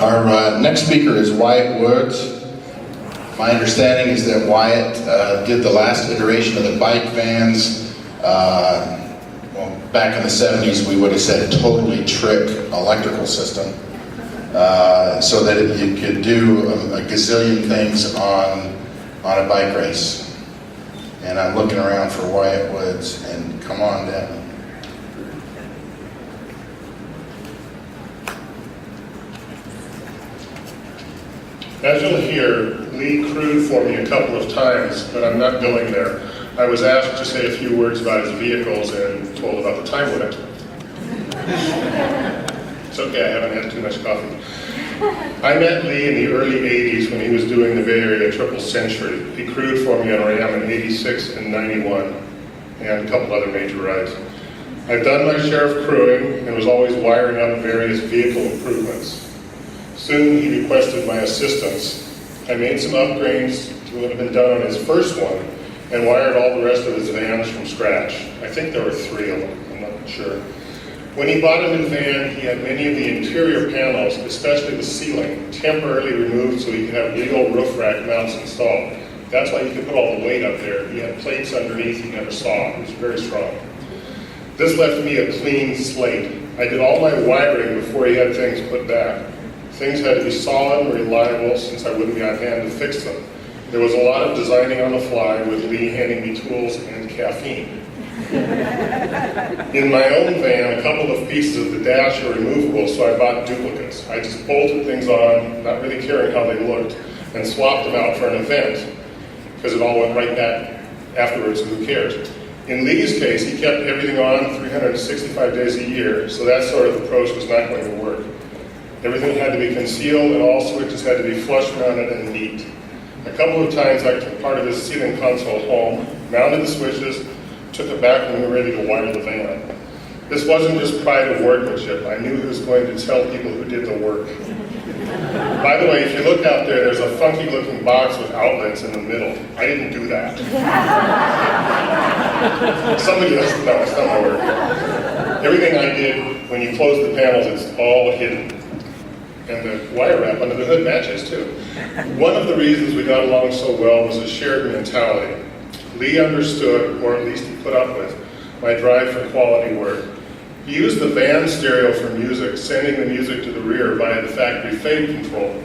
Our next speaker is Wyatt Woods. My understanding is that Wyatt did the last iteration of the bike vans. Well, back in the 70s, we would have said totally trick electrical system, so that you could do a gazillion things on a bike race. And I'm looking around for Wyatt Woods, and come on down. As you'll hear, Lee crewed for me a couple of times, but I'm not going there. I was asked to say a few words about his vehicles and told about the time limit. It's okay, I haven't had too much coffee. I met Lee in the early 80s when he was doing the Bay Area Triple Century. He crewed for me on Ram in 86 and 91, and a couple other major rides. I've done my share of crewing and was always wiring up various vehicle improvements. Soon he requested my assistance. I made some upgrades to what had been done on his first one and wired all the rest of his vans from scratch. I think there were 3 of them, I'm not sure. When he bought a new van, he had many of the interior panels, especially the ceiling, temporarily removed so he could have legal roof rack mounts installed. That's why he could put all the weight up there. He had plates underneath he never saw. It was very strong. This left me a clean slate. I did all my wiring before he had things put back. Things had to be solid and reliable since I wouldn't be on hand to fix them. There was a lot of designing on the fly with Lee handing me tools and caffeine. In my own van, a couple of pieces of the dash are removable, so I bought duplicates. I just bolted things on, not really caring how they looked, and swapped them out for an event, because it all went right back afterwards, and who cares? In Lee's case, he kept everything on 365 days a year, so that sort of approach was not going to work. Everything had to be concealed and all switches had to be flush mounted and neat. A couple of times I took part of his ceiling console home, mounted the switches, took it back when we were ready to wire the van. This wasn't just pride of workmanship. I knew he was going to tell people who did the work. By the way, if you look out there, there's a funky looking box with outlets in the middle. I didn't do that. Somebody else, no, it's not my work. Everything I did, when you close the panels, it's all hidden. And the wire wrap under the hood matches too. One of the reasons we got along so well was a shared mentality. Lee understood, or at least he put up with, my drive for quality work. He used the van stereo for music, sending the music to the rear via the factory fade control,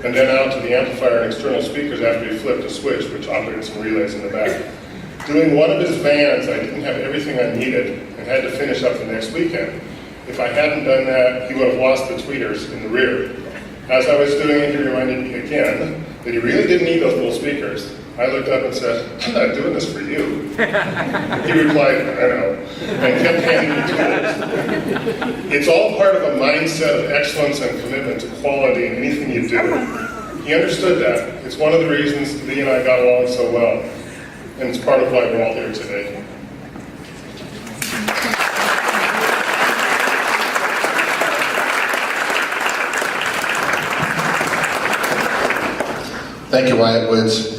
and then out to the amplifier and external speakers after he flipped a switch, which operated some relays in the back. Doing one of his vans, I didn't have everything I needed and had to finish up the next weekend. If I hadn't done that, he would have lost the tweeters in the rear. As I was doing it, he reminded me again that he really didn't need those little speakers. I looked up and said, "I'm not doing this for you." He replied, "I know," and kept handing me tools. It's all part of a mindset of excellence and commitment to quality in anything you do. He understood that. It's one of the reasons Lee and I got along so well, and it's part of why we're all here today. Thank you, Wyatt Woods.